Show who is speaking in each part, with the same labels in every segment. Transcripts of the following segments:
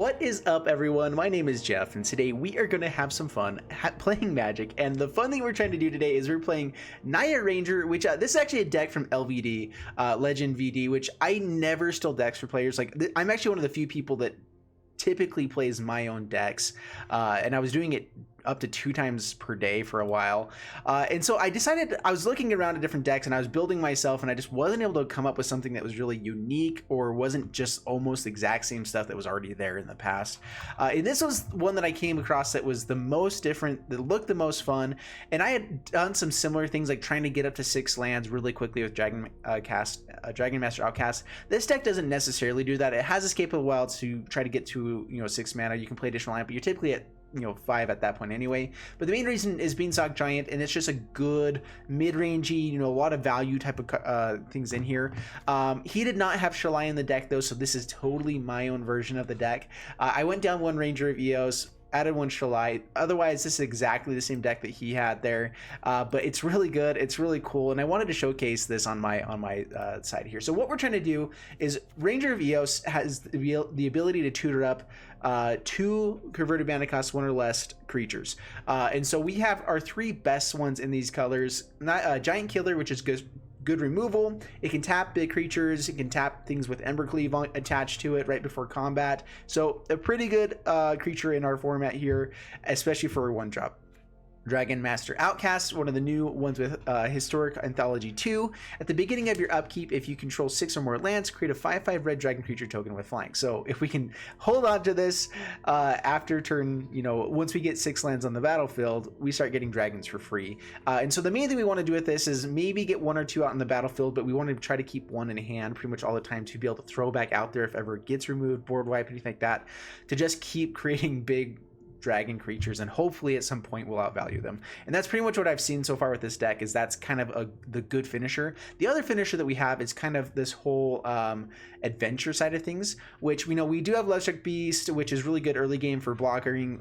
Speaker 1: What is up, everyone? My name is Jeff, and today we are going to have some fun playing Magic. And the fun thing we're trying to do today is we're playing NAYA Ranger, which this is actually a deck from LVD, Legend VD, which I never stole decks for players. Like, I'm actually one of the few people that typically plays my own decks, and I was doing it up to 2 times per day for a while, and so I decided, I was looking around at different decks and I was building myself, and I just wasn't able to come up with something that was really unique or wasn't just almost exact same stuff that was already there in the past. And this was one that I came across that was the most different, that looked the most fun, and I had done some similar things like trying to get up to 6 lands really quickly with Dragon Master Outcast. This deck doesn't necessarily do that. It has Escape of the Wild to try to get to 6 mana. You can play additional land, but you're typically at 5 at that point anyway. But the main reason is Beanstalk Giant, and it's just a good mid-rangey, a lot of value type of things in here. He did not have Shalai in the deck though, so this is totally my own version of the deck. I went down 1 Ranger of Eos, added 1 Shalai. Otherwise, this is exactly the same deck that he had there, but it's really good. It's really cool, and I wanted to showcase this on my side here. So what we're trying to do is Ranger of Eos has the ability to tutor up 2 converted mana cost 1 or less creatures, and so we have our 3 best ones in these colors. Giant Killer, which is good removal. It can tap big creatures. It can tap things with Embercleave attached to it right before combat. So a pretty good creature in our format here, especially for a 1-drop. Dragon Master Outcast, one of the new ones with Historic Anthology 2. At the beginning of your upkeep, if you control 6 or more lands, create a 5/5 red dragon creature token with flying. So if we can hold on to this after turn, once we get 6 lands on the battlefield, we start getting dragons for free. And so the main thing we want to do with this is maybe get 1 or 2 out on the battlefield, but we want to try to keep 1 in hand pretty much all the time to be able to throw back out there if ever it gets removed, board wipe, anything like that, to just keep creating big dragon creatures, and hopefully at some point we'll outvalue them. And that's pretty much what I've seen so far with this deck, is that's kind of the good finisher. The other finisher that we have is kind of this whole adventure side of things, which we do have Lovestruck Beast, which is really good early game for blocking.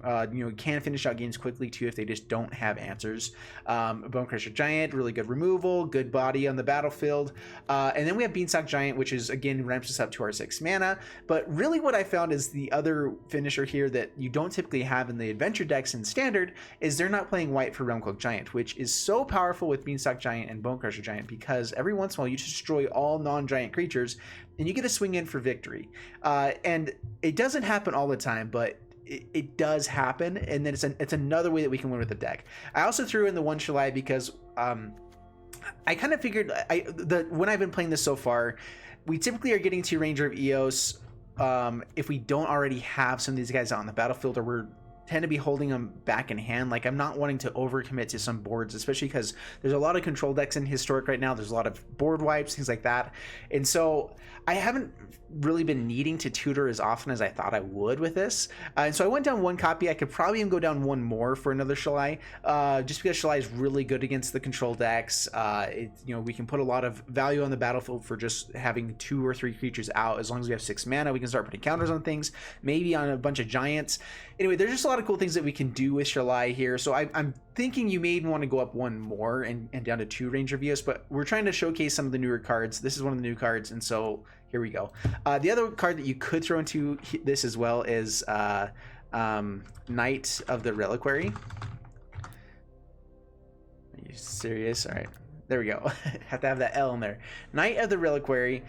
Speaker 1: Can finish out games quickly too if they just don't have answers. Bonecrusher Giant, really good removal, good body on the battlefield, and then we have Beanstalk Giant, which is again ramps us up to our 6 mana. But really what I found is the other finisher here that you don't typically have in the adventure decks in standard is they're not playing white for Realmcloak Giant, which is so powerful with Beanstalk Giant and Bonecrusher Giant, because every once in a while you destroy all non-giant creatures and you get a swing in for victory. And it doesn't happen all the time, but it does happen, and then it's another way that we can win with the deck. I also threw in the 1 Shalai because I kind of figured when I've been playing this so far, we typically are getting to Ranger of Eos if we don't already have some of these guys out on the battlefield, or we're tend to be holding them back in hand. Like, I'm not wanting to overcommit to some boards, especially because there's a lot of control decks in Historic right now. There's a lot of board wipes, things like that, and so I haven't really been needing to tutor as often as I thought I would with this, and so I went down 1 copy. I could probably even go down 1 more for another Shalai, just because Shalai is really good against the control decks. We can put a lot of value on the battlefield for just having 2 or 3 creatures out. As long as we have 6 mana, we can start putting counters on things, maybe on a bunch of giants. Anyway, there's just a lot of cool things that we can do with Shalai here, so I'm thinking you may even want to go up 1 more and down to 2 Ranger of Eos, but we're trying to showcase some of the newer cards. This is one of the new cards, and so here we go. The other card that you could throw into this as well is Knight of the Reliquary. Are you serious? All right. There we go. Have to have that L in there. Knight of the Reliquary.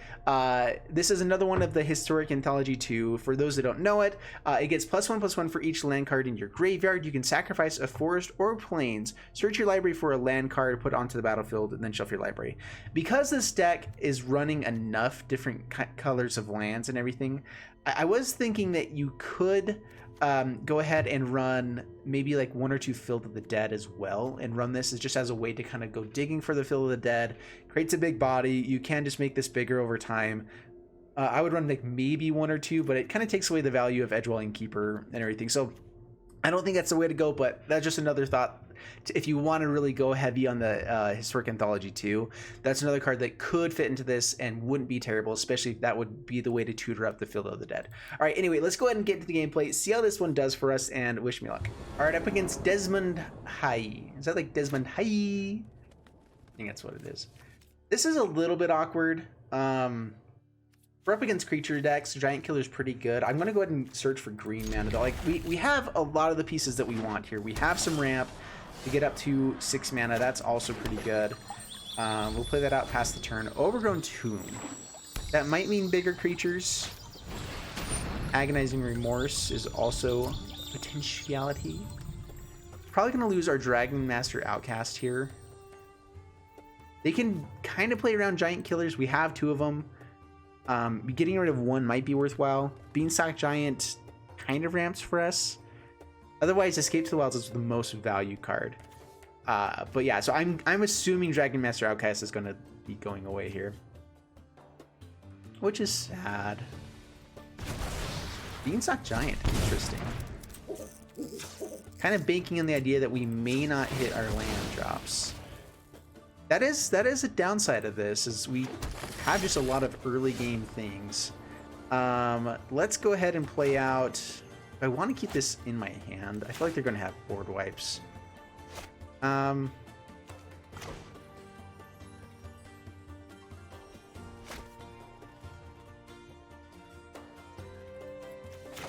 Speaker 1: This is another one of the Historic Anthology 2. For those that don't know it, it gets +1/+1 for each land card in your graveyard. You can sacrifice a forest or plains, search your library for a land card, put onto the battlefield, and then shuffle your library. Because this deck is running enough different colors of lands and everything, I was thinking that you could go ahead and run maybe like 1 or 2 Field of the Dead as well, and run this just as a way to kind of go digging for the Field of the Dead. Creates a big body. You can just make this bigger over time. I would run like maybe 1 or 2, but it kind of takes away the value of Edgewelling Keeper and everything. So I don't think that's the way to go, but that's just another thought. If you want to really go heavy on the Historic Anthology 2, that's another card that could fit into this and wouldn't be terrible, especially if that would be the way to tutor up the Field of the Dead. All right, anyway, let's go ahead and get into the gameplay, see how this one does for us, and wish me luck. All right, up against Desmond High. Is that like Desmond High? I think that's what it is. This is a little bit awkward. We're up against creature decks. Giant Killer's pretty good. I'm gonna go ahead and search for green mana though. Like we have a lot of the pieces that we want here. We have some ramp to get up to 6 mana. That's also pretty good. We'll play that out past the turn. Overgrown Tomb. That might mean bigger creatures. Agonizing Remorse is also a potentiality. Probably gonna lose our Dragon Master Outcast here. They can kind of play around Giant Killers. We have 2 of them. Getting rid of 1 might be worthwhile. Beanstalk Giant kind of ramps for us. Otherwise, Escape to the Wilds is the most value card. But yeah, so I'm assuming Dragon Master Outcast is going to be going away here, which is sad. Beanstalk Giant, interesting. Kind of banking on the idea that we may not hit our land drops. That is a downside of this, is we have just a lot of early game things. Let's go ahead and play out. I want to keep this in my hand. I feel like they're going to have board wipes.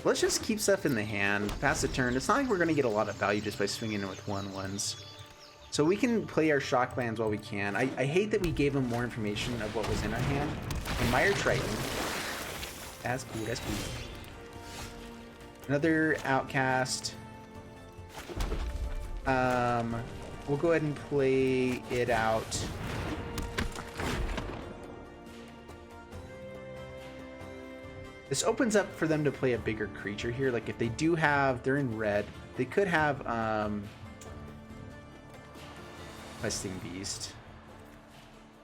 Speaker 1: Let's just keep stuff in the hand, pass the turn. It's not like we're going to get a lot of value just by swinging in with 1/1s. So we can play our shock lands while we can. I hate that we gave them more information of what was in our hand. And Mire Triton. That's cool, that's cool. Another Outcast. We'll go ahead and play it out. This opens up for them to play a bigger creature here. Like if they do have, they're in red, they could have Questing Beast,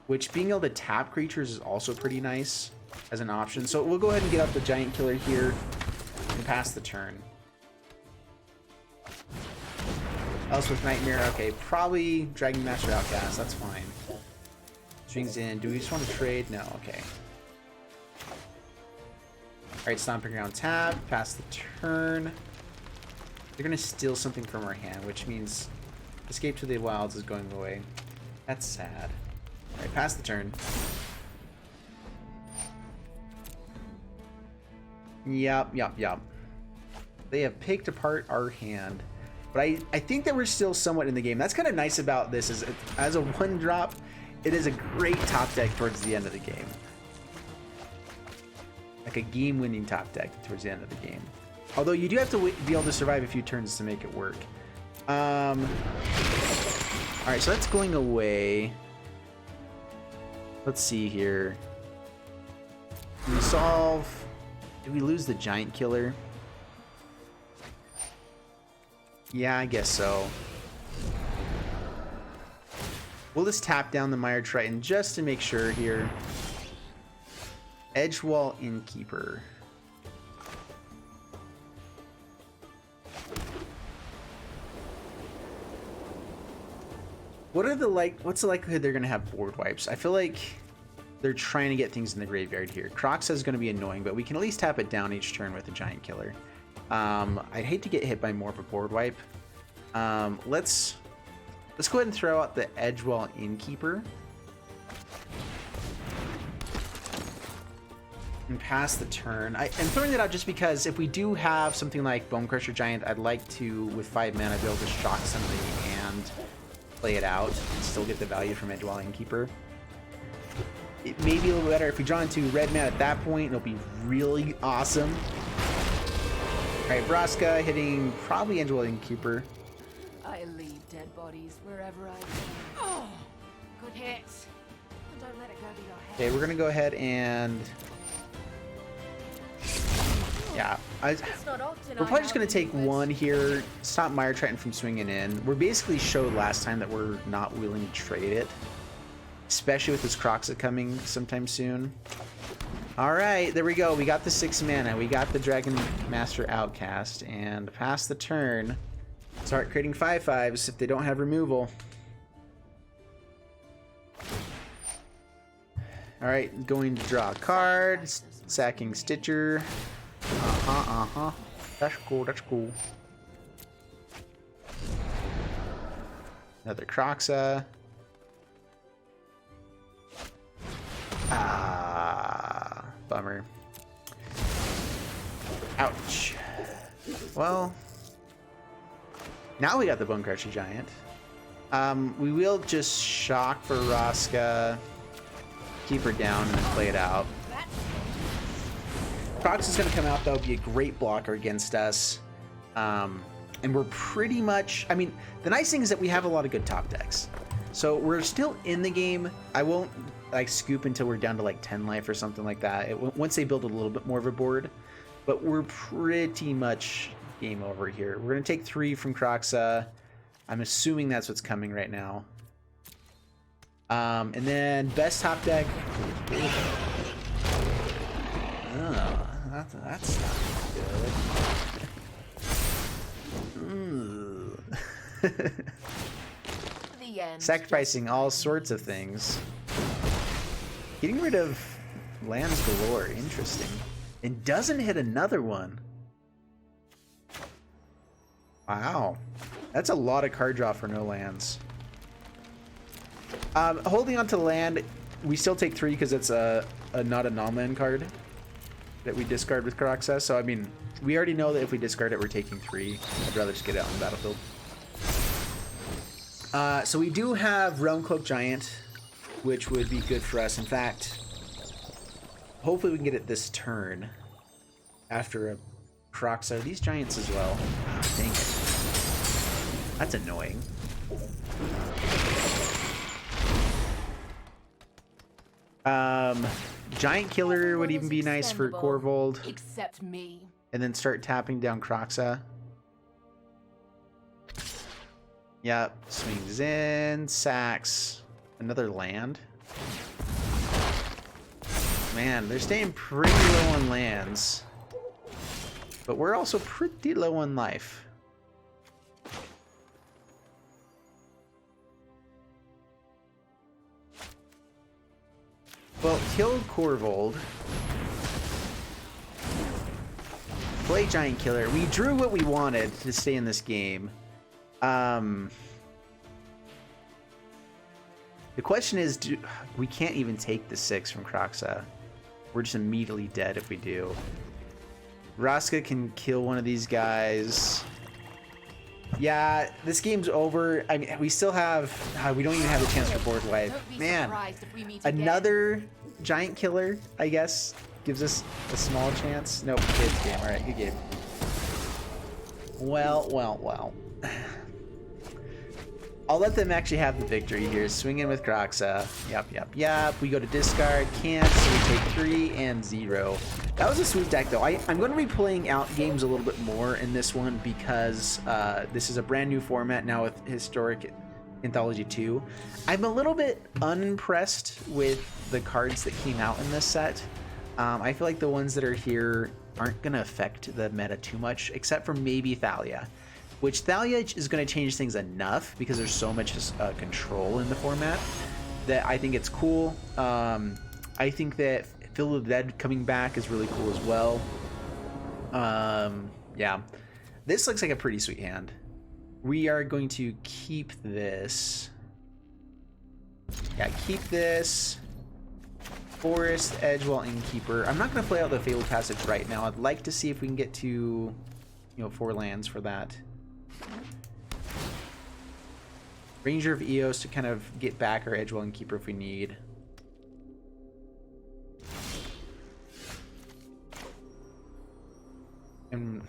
Speaker 1: which being able to tap creatures is also pretty nice as an option. So we'll go ahead and get out the Giant Killer here and pass the turn. Elspeth Nightmare, okay, probably Dragon Master Outcast, that's fine. Swings in, do we just want to trade? No, okay. Alright, Stomping Ground tap, pass the turn. They're gonna steal something from our hand, which means Escape to the Wilds is going away. That's sad. Alright, pass the turn. Yup. They have picked apart our hand. But I think that we're still somewhat in the game. That's kind of nice about this, is as a 1-drop, it is a great top deck towards the end of the game. Like a game-winning top deck towards the end of the game. Although you do have to be able to survive a few turns to make it work. Alright, so that's going away. Let's see here. We solve... Did we lose the Giant Killer? Yeah, I guess so. We'll just tap down the Mire Triton just to make sure here. Edgewall Innkeeper. What's the likelihood they're gonna have board wipes? I feel like they're trying to get things in the graveyard here. Croxa is gonna be annoying, but we can at least tap it down each turn with a Giant Killer. I'd hate to get hit by more of a board wipe. Let's go ahead and throw out the Edgewall Innkeeper. And pass the turn. I'm throwing that out just because if we do have something like Bonecrusher Giant, I'd like to, with 5 mana, be able to shock somebody and play it out and still get the value from Edgewall Innkeeper. It may be a little better if we draw into red mana at that point. It'll be really awesome. Alright, Vraska hitting probably Edgewall Innkeeper.
Speaker 2: I leave dead bodies wherever I go. Oh, good hit. And don't let it go to your head.
Speaker 1: Okay, we're gonna go ahead and yeah, we're probably just gonna take 1 here, stop Mire Triton from swinging in. We're basically showed last time that we're not willing to trade it, especially with this Croxa coming sometime soon. All right, there we go. We got the 6 mana. We got the Dragon Master Outcast, and pass the turn. Start creating 5/5s if they don't have removal. All right, going to draw a card, sacking Stitcher. That's cool, that's cool. Another Croxa. Bummer. bummer. Ouch. Well, now we got the Bone Crusher Giant. We will just shock for Raska, keep her down, and then play it out. Crocs is going to come out, though, be a great blocker against us. And we're pretty much... I mean, the nice thing is that we have a lot of good top decks. So we're still in the game. I won't like scoop until we're down to like 10 life or something like that. Once they build a little bit more of a board. But we're pretty much game over here. We're going to take 3 from Croxa. I'm assuming that's what's coming right now. And then best top deck. Oh, that's not good. Sacrificing all sorts of things. Getting rid of lands galore. Interesting. And doesn't hit another one. Wow. That's a lot of card draw for no lands. Holding on to land, we still take 3 because it's not a non-land card that we discard with Croxa. So, I mean, we already know that if we discard it, we're taking 3. I'd rather just get it out on the battlefield. So we do have Realm Cloak Giant, which would be good for us. In fact, hopefully we can get it this turn after a Croxa. These Giants as well. Oh, dang it. That's annoying. Giant Killer would even be nice for Corvold.
Speaker 2: Except me.
Speaker 1: And then start tapping down Croxa. Yep, swings in, sacks, another land. Man, they're staying pretty low on lands. But we're also pretty low on life. Well, kill Corvold. Play Giant Killer. We drew what we wanted to stay in this game. The question is, we can't even take the 6 from Croxa. We're just immediately dead if we do. Raska can kill one of these guys. Yeah, this game's over. I mean, we still have... we don't even have a chance for board wipe. Man, another Giant Killer, I guess, gives us a small chance. Nope, good game. All right, good game. Well. I'll let them actually have the victory here. Swing in with Croxa. Yep. We go to discard. Can't, so we take 3 and 0. That was a sweet deck, though. I'm going to be playing out games a little bit more in this one because this is a brand new format now with Historic Anthology 2. I'm a little bit unimpressed with the cards that came out in this set. I feel like the ones that are here aren't going to affect the meta too much, except for maybe Thalia. Which Thalia is going to change things enough because there's so much control in the format that I think it's cool. I think that Fill of the Dead coming back is really cool as well. Yeah, this looks like a pretty sweet hand. We are going to keep this. Yeah, keep this. Forest, Edgewall, Innkeeper. I'm not going to play out the Fabled Passage right now. I'd like to see if we can get to, 4 lands for that. Ranger of Eos to kind of get back our Edgewall and Keeper if we need. And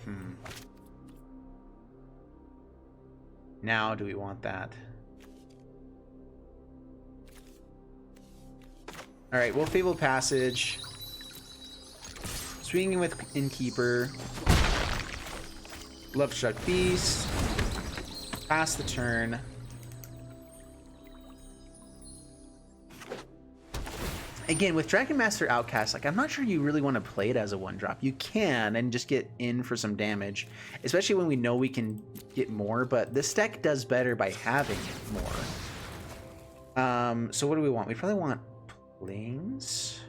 Speaker 1: now do we want that? All right, well, Fabled Passage. Swinging with Innkeeper. Love Struck Beast. Pass the turn. Again, with Dragon Master Outcast, I'm not sure you really want to play it as a 1-drop. You can and just get in for some damage, especially when we know we can get more, but this deck does better by having more. So what do we want? We probably want Plains.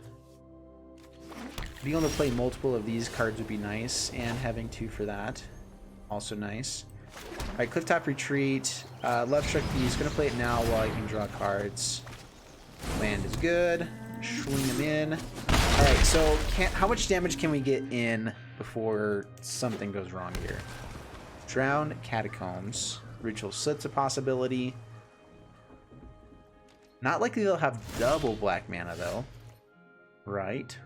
Speaker 1: Being able to play multiple of these cards would be nice, and having 2 for that. Also nice. Alright, Clifftop Retreat. Love Struck Beast. Gonna play it now while I can draw cards. Land is good. Swing them in. All right, so how much damage can we get in before something goes wrong here? Drown Catacombs. Ritual Soot's a possibility. Not likely they'll have double black mana though. Right.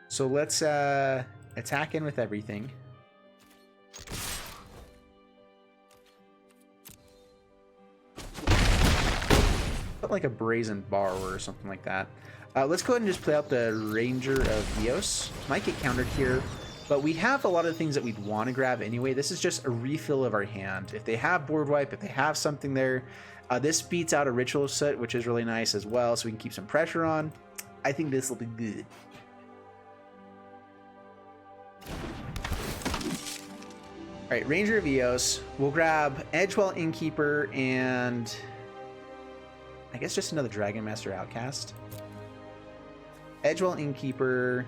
Speaker 1: So let's attack in with everything. Put like a brazen borrower or something like that. Let's go ahead and just play out the Ranger of Eos. Might get countered here, but we have a lot of things that we'd want to grab anyway. This is just a refill of our hand. If they have board wipe, if they have something there, this beats out a Ritual Soot, which is really nice as well, so we can keep some pressure on. I think this will be good. All right, Ranger of Eos. We'll grab Edgewell Innkeeper and I guess just another Dragon Master Outcast. Edgewell Innkeeper.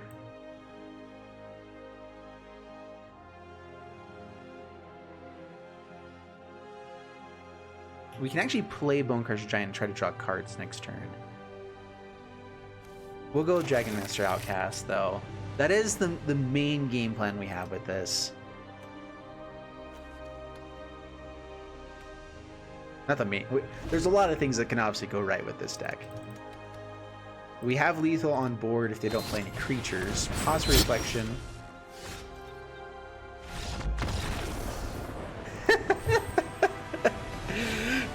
Speaker 1: We can actually play Bonecrusher Giant and try to draw cards next turn. We'll go Dragon Master Outcast though. That is the main game plan we have with this. Not the main. There's a lot of things that can obviously go right with this deck. We have lethal on board if they don't play any creatures. Pause for Reflection.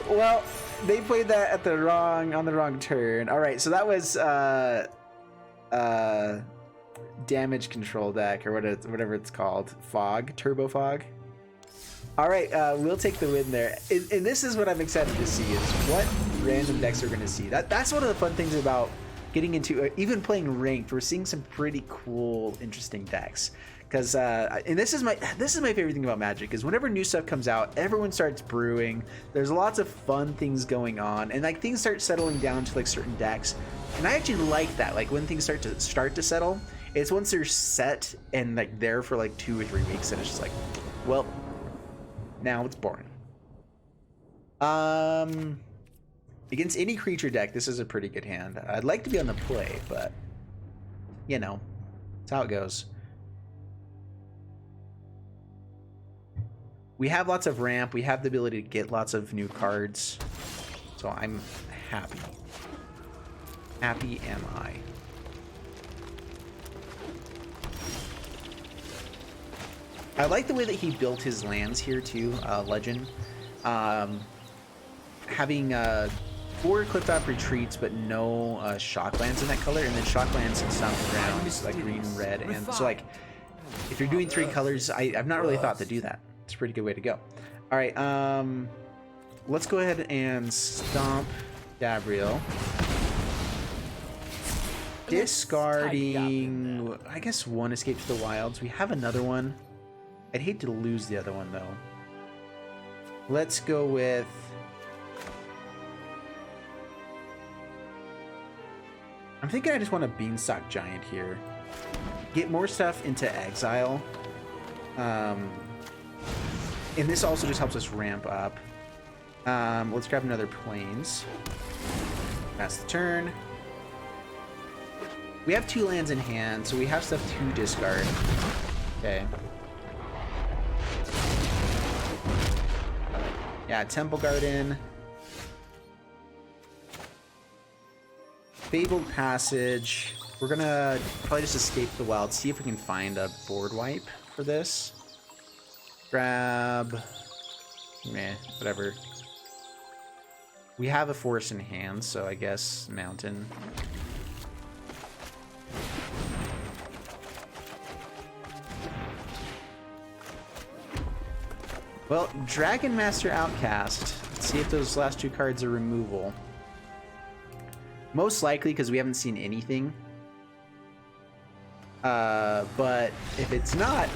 Speaker 1: Well, they played that at the on the wrong turn. All right, so that was damage control deck or whatever it's called. Fog, Turbo Fog. All right, we'll take the win there. And this is what I'm excited to see, is what random decks we're going to see. That's one of the fun things about getting into, even playing ranked. We're seeing some pretty cool, interesting decks. Because, and this is my favorite thing about Magic, is whenever new stuff comes out, everyone starts brewing. There's lots of fun things going on, and like things start settling down to like certain decks. And I actually like that. Like when things start to settle, it's once they're set and like there for like 2 or 3 weeks, and it's just like, well, now it's boring. Against any creature deck, this is a pretty good hand. I'd like to be on the play, but you know, that's how it goes. We have lots of ramp. We have the ability to get lots of new cards. So I'm happy. Happy am I. I like the way that he built his lands here too, Legend. Having 4 clipped off retreats, but no shock lands in that color, and then shock lands in some grounds like green and red. And so like, if you're doing 3 colors, I've not really thought to do that. It's a pretty good way to go. All right, let's go ahead and stomp Gabriel. Discarding, I guess, 1 Escape to the Wilds. We have another one. I'd hate to lose the other one though. Let's go with, I'm thinking I just want a Beanstalk Giant here. Get more stuff into exile. And this also just helps us ramp up. Let's grab another Plains. That's the turn. We have 2 lands in hand, so we have stuff to discard. Okay. Yeah, Temple Garden. Fabled Passage. We're gonna probably just escape the wild, see if we can find a board wipe for this. Grab, meh, whatever. We have a forest in hand, so I guess mountain. Well, Dragon Master Outcast. Let's see if those last 2 cards are removal. Most likely, because we haven't seen anything. But if it's not,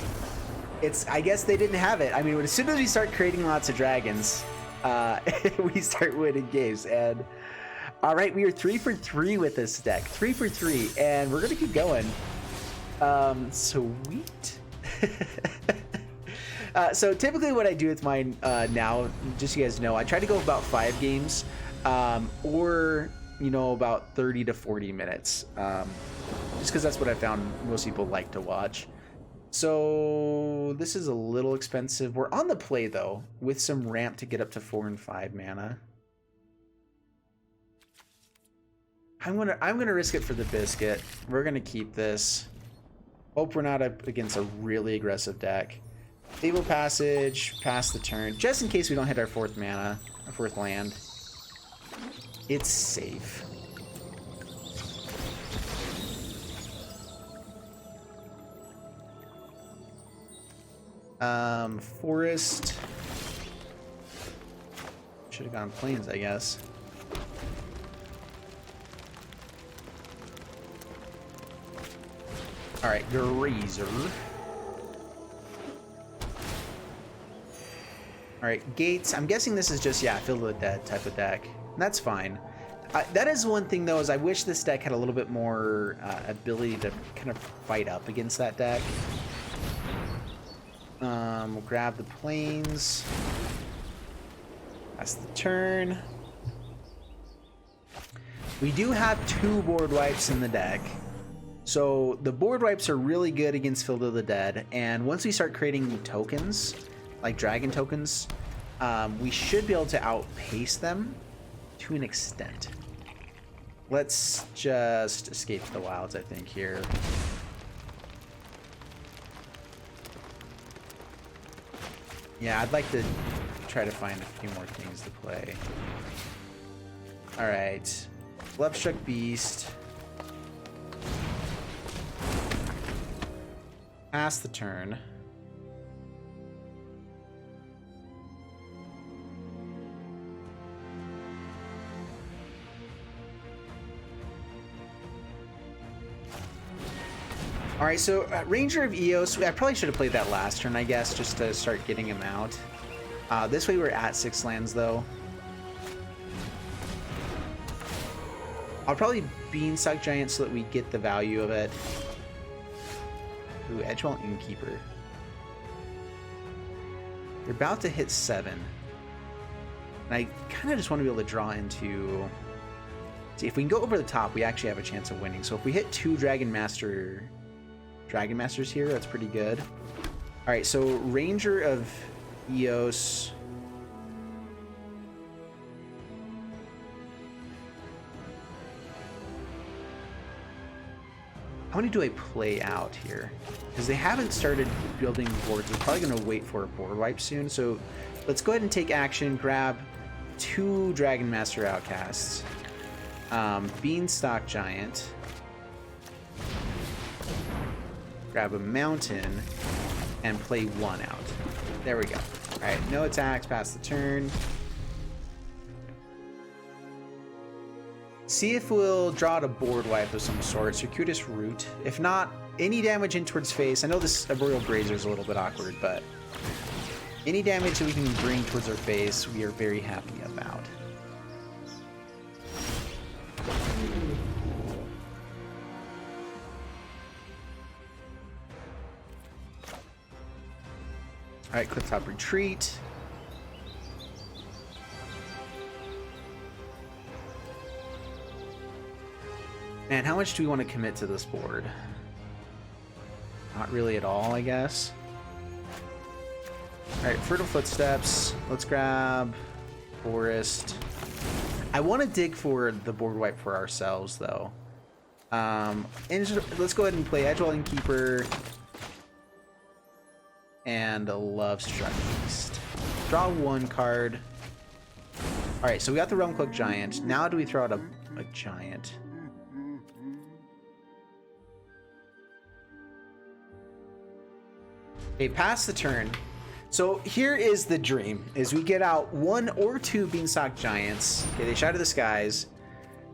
Speaker 1: I guess they didn't have it. I mean, as soon as we start creating lots of dragons, we start winning games. And all right, we are 3 for 3 with this deck. 3 for 3, and we're gonna keep going. Sweet. So typically what I do with mine now, just so you guys know, I try to go about 5 games, or you know, about 30 to 40 minutes. Just because that's what I found most people like to watch. So this is a little expensive. We're on the play though, with some ramp to get up to 4 and 5 mana. I'm gonna risk it for the biscuit. We're gonna keep this. Hope we're not up against a really aggressive deck. Fable Passage, pass the turn, just in case we don't hit our 4th mana, our 4th land. It's safe. Forest. Should have gone plains, I guess. All right, Grazer. All right, Gates. I'm guessing this is just, yeah, Field of the Dead type of deck. And that's fine. That is one thing, though, is I wish this deck had a little bit more ability to kind of fight up against that deck. We'll grab the plains. That's the turn. We do have 2 board wipes in the deck. So the board wipes are really good against Field of the Dead. And once we start creating tokens, like dragon tokens, we should be able to outpace them to an extent. Let's just escape the wilds, I think, here. Yeah, I'd like to try to find a few more things to play. Alright. Bloodstruck Beast. Pass the turn. Alright, so Ranger of Eos, I probably should have played that last turn, I guess, just to start getting him out. This way we're at 6 lands, though. I'll probably Beanstalk Giant so that we get the value of it. Ooh, Edgewell Innkeeper. We're about to hit 7. And I kind of just want to be able to draw into... See, if we can go over the top, we actually have a chance of winning. So if we hit 2 Dragon Masters here, that's pretty good. Alright, so Ranger of Eos. How many do I play out here? Because they haven't started building boards. We're probably going to wait for a board wipe soon. So let's go ahead and take action. Grab 2 Dragon Master Outcasts. Beanstalk Giant. Grab a Mountain. And play 1 out. There we go. Alright, no attacks, pass the turn. See if we'll draw a board wipe of some sort. Circuitous Root. If not, any damage in towards face. I know this Arboreal Grazer is a little bit awkward, but any damage that we can bring towards our face, we are very happy about. Alright, Clifftop Retreat. Man, how much do we want to commit to this board? Not really at all, I guess. Alright, Fertile Footsteps. Let's grab Forest. I want to dig for the board wipe for ourselves, though. Let's go ahead and play Edgewell Innkeeper. And a Love Struck Beast. Draw 1 card. Alright, so we got the Realm Cloak Giant. Now do we throw out a giant? Okay, pass the turn. So here is the dream, is we get out 1 or 2 Beanstalk Giants. Okay, they Shatter the Skies.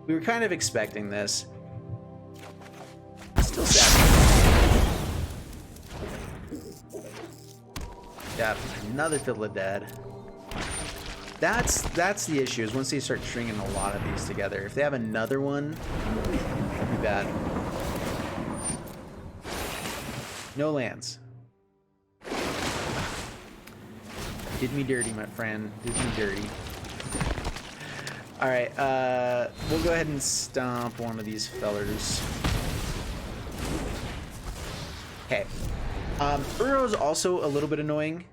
Speaker 1: We were kind of expecting this. Still sad. Yeah, another Field of the Dead. That's the issue, is once they start stringing a lot of these together. If they have another one, it'll be bad. No lands. Did me dirty, my friend. Did me dirty. All right, we'll go ahead and stomp one of these fellers. Okay. Uro's also a little bit annoying.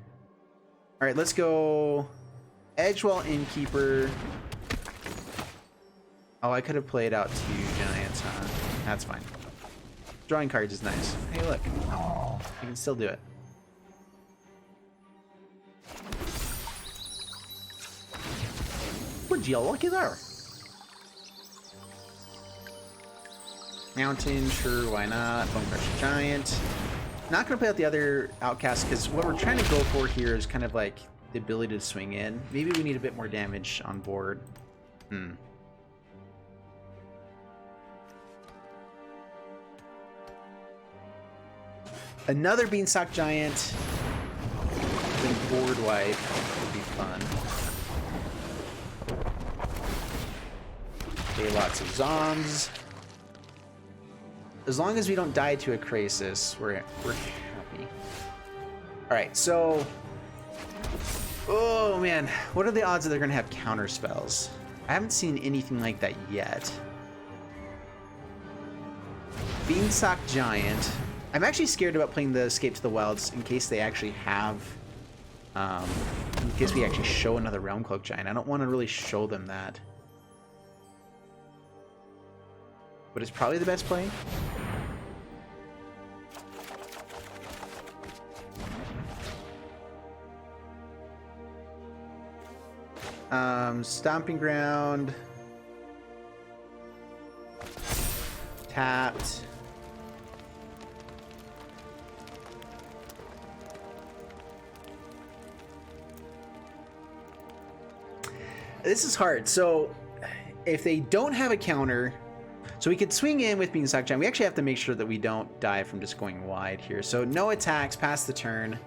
Speaker 1: All right, let's go Edgewall Innkeeper. Oh, I could have played out 2 giants, huh? That's fine. Drawing cards is nice. Hey, look. Oh, you can still do it. Would you lucky there? Mountain, sure, why not? Bone Crusher Giant. Not gonna play out the other Outcast because what we're trying to go for here is kind of like the ability to swing in. Maybe we need a bit more damage on board. Another Beanstalk Giant. Then board wipe would be fun. Okay, lots of Zombs. As long as we don't die to a Crisis, we're happy. Alright, so... Oh man, what are the odds that they're gonna have counter spells? I haven't seen anything like that yet. Beanstalk Giant. I'm actually scared about playing the Escape to the Wilds in case they actually have... in case we actually show another Realm Cloak Giant. I don't want to really show them that. But it's probably the best play. Stomping Ground. Tapped. This is hard. So if they don't have a counter, so we could swing in with Beanstalk Giant. We actually have to make sure that we don't die from just going wide here. So no attacks, pass the turn.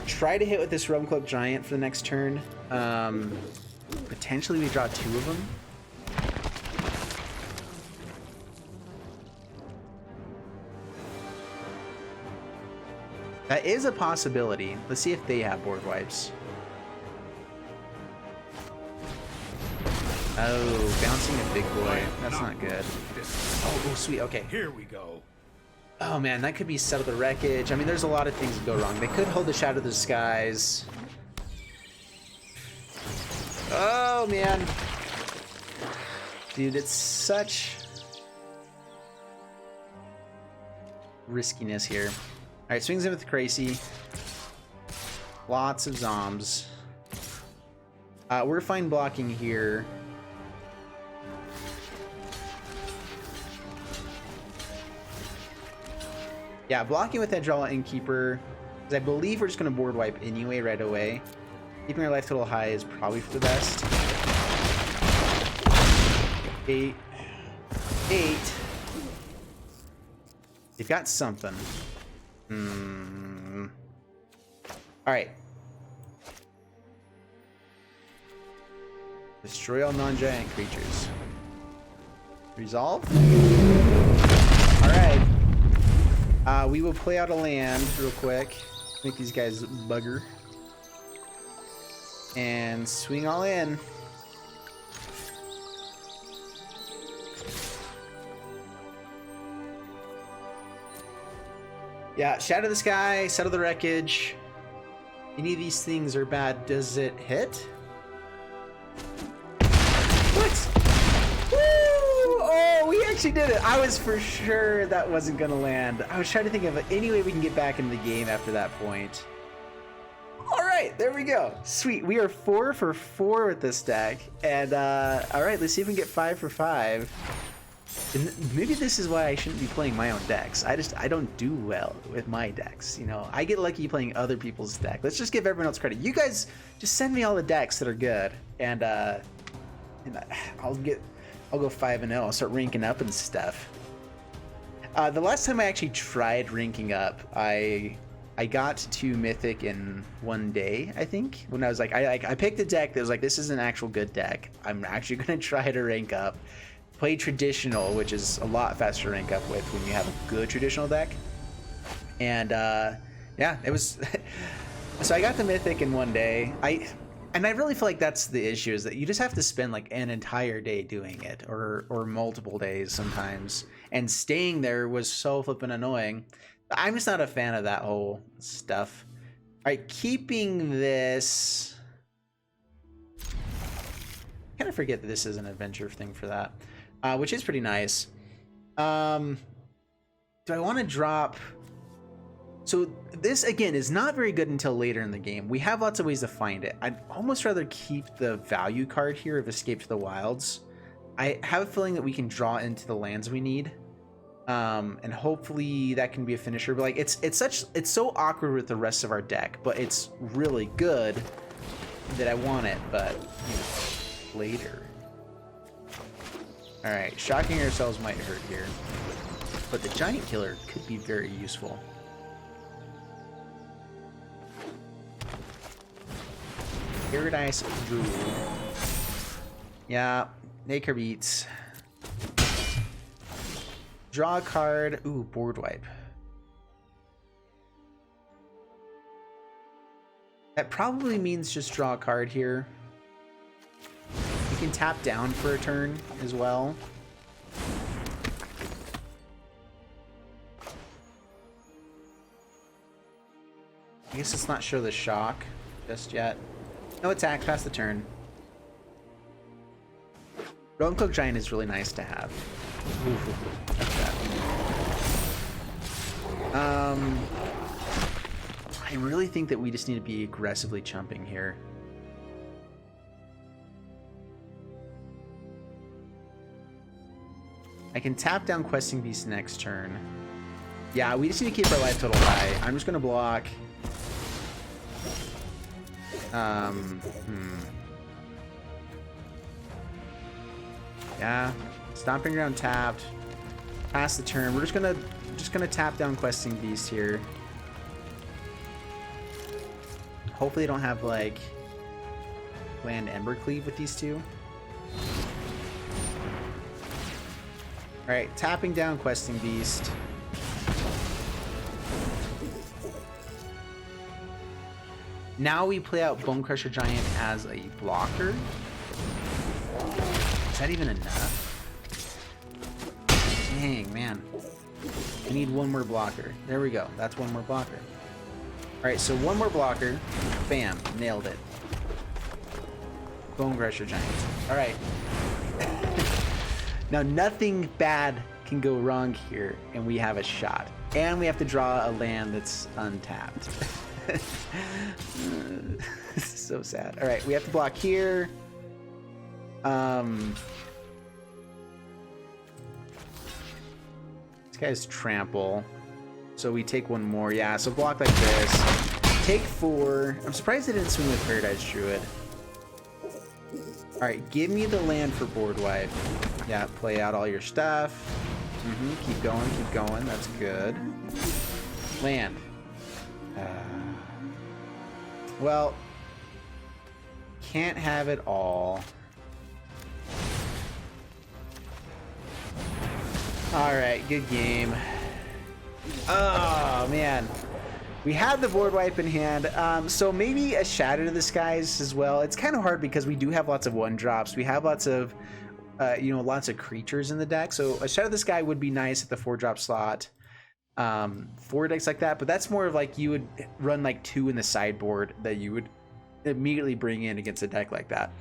Speaker 1: Try to hit with this Realm Cloak Giant for the next turn. Potentially we draw 2 of them. That is a possibility. Let's see if they have board wipes. Oh, bouncing a big boy. That's not good. Oh, sweet. Okay.
Speaker 3: Here we go.
Speaker 1: Oh man, that could be Settle the Wreckage. I mean, there's a lot of things that go wrong. They could hold the Shadow of the Skies. Oh man. Dude, it's such riskiness here. Alright, swings in with the Crazy. Lots of Zombs. We're fine blocking here. Yeah, blocking with Edgewall Innkeeper, because I believe we're just going to board wipe anyway right away. Keeping our life total high is probably for the best. 8. They've got something. Alright. Destroy all non-giant creatures. Resolve? Alright. We will play out a land real quick. Make these guys bugger. And swing all in. Yeah, Shadow the Sky, Settle the Wreckage. Any of these things are bad. Does it hit? What? Woo! Oh, we actually did it. I was for sure that wasn't gonna land. I was trying to think of any way we can get back into the game after that point. All right, there we go. Sweet. We are 4 for 4 with this deck. And all right, let's see if we can get 5 for 5. And maybe this is why I shouldn't be playing my own decks. I don't do well with my decks. You know, I get lucky playing other people's deck. Let's just give everyone else credit. You guys just send me all the decks that are good, and I'll go 5-0. I'll start ranking up and stuff. The last time I actually tried ranking up, I got to Mythic in one day, I think. When I was like, I picked a deck that was like, this is an actual good deck. I'm actually gonna try to rank up. Play traditional, which is a lot faster to rank up with when you have a good traditional deck. And yeah, it was. So I got to Mythic in one day. And I really feel like that's the issue, is that you just have to spend like an entire day doing it, or multiple days sometimes. And staying there was so flippin' annoying. I'm just not a fan of that whole stuff. All right, keeping this. I kind of forget that this is an adventure thing for that, which is pretty nice. Do I want to drop? So this, again, is not very good until later in the game. We have lots of ways to find it. I'd almost rather keep the value card here of Escape to the Wilds. I have a feeling that we can draw into the lands we need. And hopefully that can be a finisher. But like it's so awkward with the rest of our deck, but it's really good that I want it, but you know, later. Alright, shocking ourselves might hurt here. But the giant killer could be very useful. Paradise Druid. Yeah, Naker beats. Draw a card. Ooh, board wipe. That probably means just draw a card here. You can tap down for a turn as well. I guess let's not show the shock just yet. No attack, pass the turn. Golden Cloak Giant is really nice to have. Ooh, that's bad. I really think that we just need to be aggressively chumping here. I can tap down Questing Beast next turn. Yeah, we just need to keep our life total high. I'm just gonna block. Yeah, Stomping Ground tapped. Pass the turn. We're just gonna tap down Questing Beast here. Hopefully, they don't have like land Embercleave with these two. All right, tapping down Questing Beast. Now we play out Bone Crusher Giant as a blocker. Is that even enough? Dang, man. I need one more blocker. There we go. That's one more blocker. Alright, so one more blocker. Bam. Nailed it. Bone Crusher Giant. Alright. Now, nothing bad can go wrong here, and we have a shot. And we have to draw a land that's untapped. This is so sad. All right, we have to block here. This guy's trample, so we take one more. Yeah, so block like this. Take 4. I'm surprised they didn't swing with Paradise Druid. All right, give me the land for board wipe. Yeah, play out all your stuff. Keep going, keep going. That's good. Land. Well, can't have it all. All right, good game. Oh man, we had the board wipe in hand. So maybe a Shadow to the Skies as well. It's kind of hard because we do have lots of 1-drops. We have lots of, lots of creatures in the deck. So a Shadow to the Sky would be nice at the 4-drop slot. 4 decks like that, but that's more of like you would run like 2 in the sideboard that you would immediately bring in against a deck like that.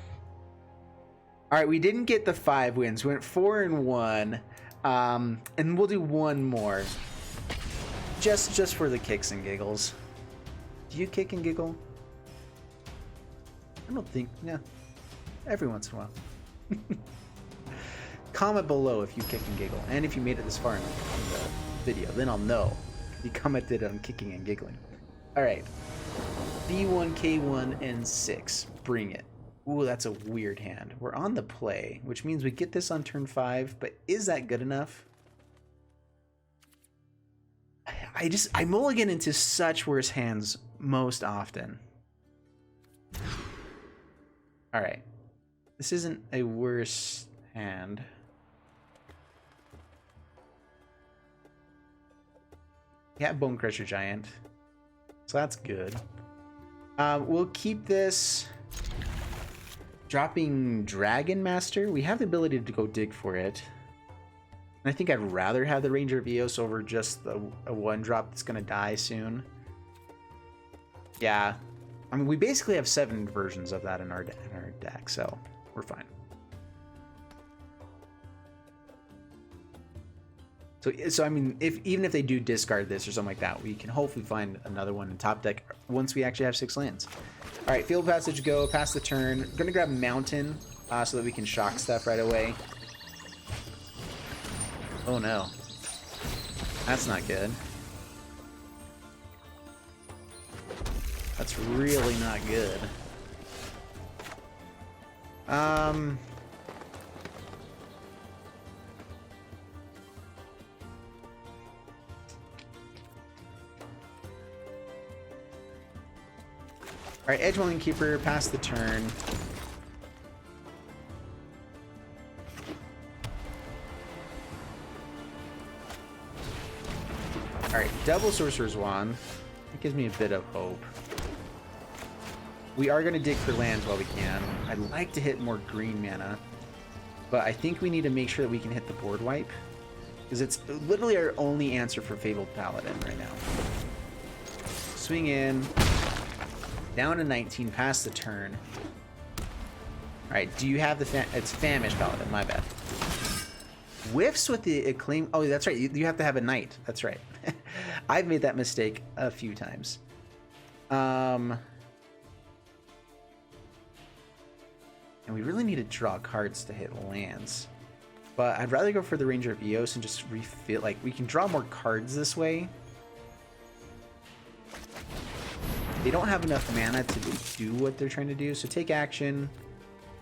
Speaker 1: All right, we didn't get the 5 wins. We went 4 and 1, and we'll do one more, just for the kicks and giggles. Do you kick and giggle? I don't think. Yeah, every once in a while. Comment below if you kick and giggle, and if you made it this far in the video, then I'll know. You commented on kicking and giggling. All right, B1, K1, and 6. Bring it. Ooh, that's a weird hand. We're on the play, which means we get this on turn 5, but is that good enough? I mulligan into such worse hands most often. All right, this isn't a worse hand. Yeah, Bone Crusher Giant, so that's good. We'll keep this. dropping Dragon Master. We have the ability to go dig for it. And I think I'd rather have the Ranger of Eos over just a 1-drop that's gonna die soon. Yeah, I mean, we basically have 7 versions of that in our deck, so we're fine. So I mean, even if they do discard this or something like that, we can hopefully find another one in top deck once we actually have 6 lands. All right, Field Passage go, pass the turn. I'm gonna grab Mountain so that we can shock stuff right away. Oh no, that's not good. That's really not good. All right, Edgewelling Keeper, pass the turn. All right, double Sorcerer's Wand. That gives me a bit of hope. We are going to dig for lands while we can. I'd like to hit more green mana, but I think we need to make sure that we can hit the board wipe, because it's literally our only answer for Fabled Paladin right now. Swing in. Down to 19, pass the turn. Alright, do you have the it's Famished Paladin, my bad. Whiffs with the Acclaim. Oh, that's right, you have to have a Knight. That's right. I've made that mistake a few times. And we really need to draw cards to hit lands. But I'd rather go for the Ranger of Eos and just refill. Like, we can draw more cards this way. They don't have enough mana to do what they're trying to do, so take action.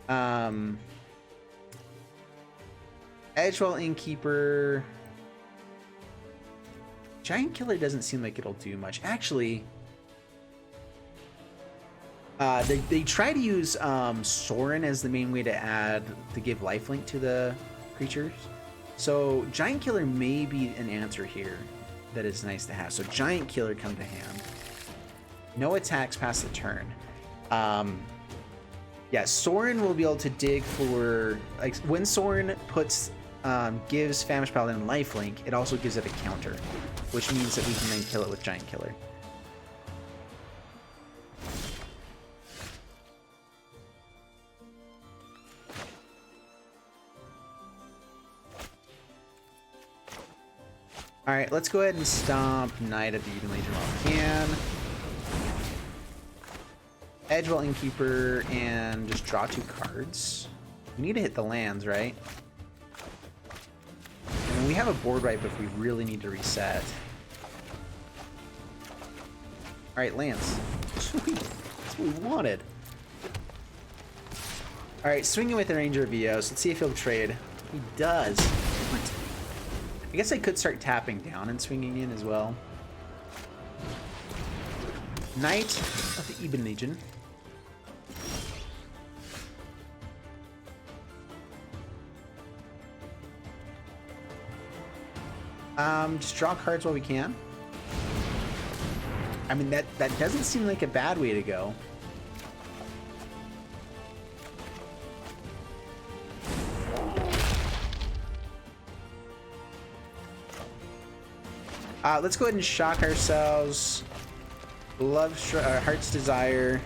Speaker 1: Edgewell Innkeeper. Giant Killer doesn't seem like it'll do much. Actually, they try to use Sorin as the main way to give lifelink to the creatures. So Giant Killer may be an answer here that is nice to have. So Giant Killer come to hand. No attacks past the turn. Yeah, Sorin will be able to dig for, like, when Sorin gives Famished Paladin lifelink, it also gives it a counter, which means that we can then kill it with Giant Killer. All right, let's go ahead and stomp Knight of the Eden Legion while we can. Edgewell Innkeeper and just draw 2 cards. We need to hit the lands, right? And we have a board wipe if we really need to reset. Alright, lands. Sweet. That's what we wanted. Alright, swinging with the Ranger of Eos. Let's see if he'll trade. He does. What? I guess I could start tapping down and swinging in as well. Knight of the Eben Legion. Just draw cards while we can. I mean, that doesn't seem like a bad way to go. Let's go ahead and shock ourselves. Heart's Desire.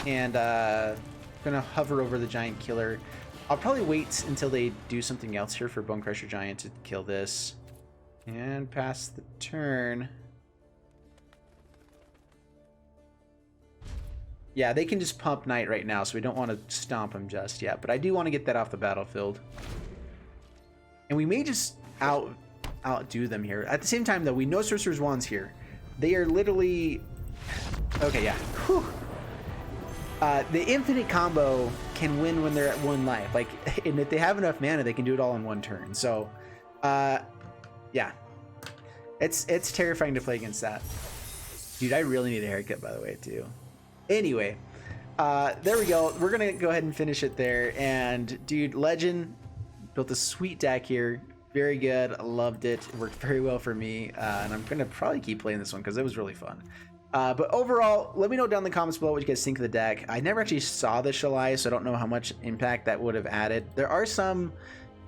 Speaker 1: And gonna hover over the Giant Killer. I'll probably wait until they do something else here for Bone Crusher Giant to kill this. And pass the turn. Yeah, they can just pump Knight right now, so we don't want to stomp him just yet. But I do want to get that off the battlefield. And we may just outdo them here. At the same time, though, we know Sorcerer's Wand's here. They are literally... Okay, yeah. Whew. The infinite combo can win when they're at 1 life. Like, and if they have enough mana, they can do it all in 1 turn. So, yeah. It's terrifying to play against that. Dude, I really need a haircut, by the way, too. Anyway, there we go. We're going to go ahead and finish it there. And, dude, Legend built a sweet deck here. Very good. I loved it. It worked very well for me. And I'm going to probably keep playing this one because it was really fun. But overall, let me know down in the comments below what you guys think of the deck. I never actually saw the Shalai, so I don't know how much impact that would have added. There are some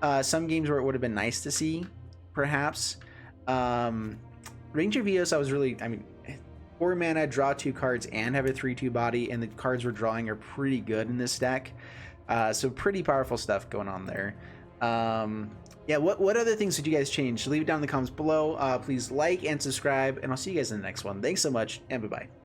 Speaker 1: games where it would have been nice to see, perhaps. Ranger Vios, I mean, 4 mana, draw 2 cards, and have a 3/2 body, and the cards we're drawing are pretty good in this deck. So pretty powerful stuff going on there. Yeah, what other things did you guys change? Leave it down in the comments below. Please like and subscribe, and I'll see you guys in the next one. Thanks so much, and bye-bye.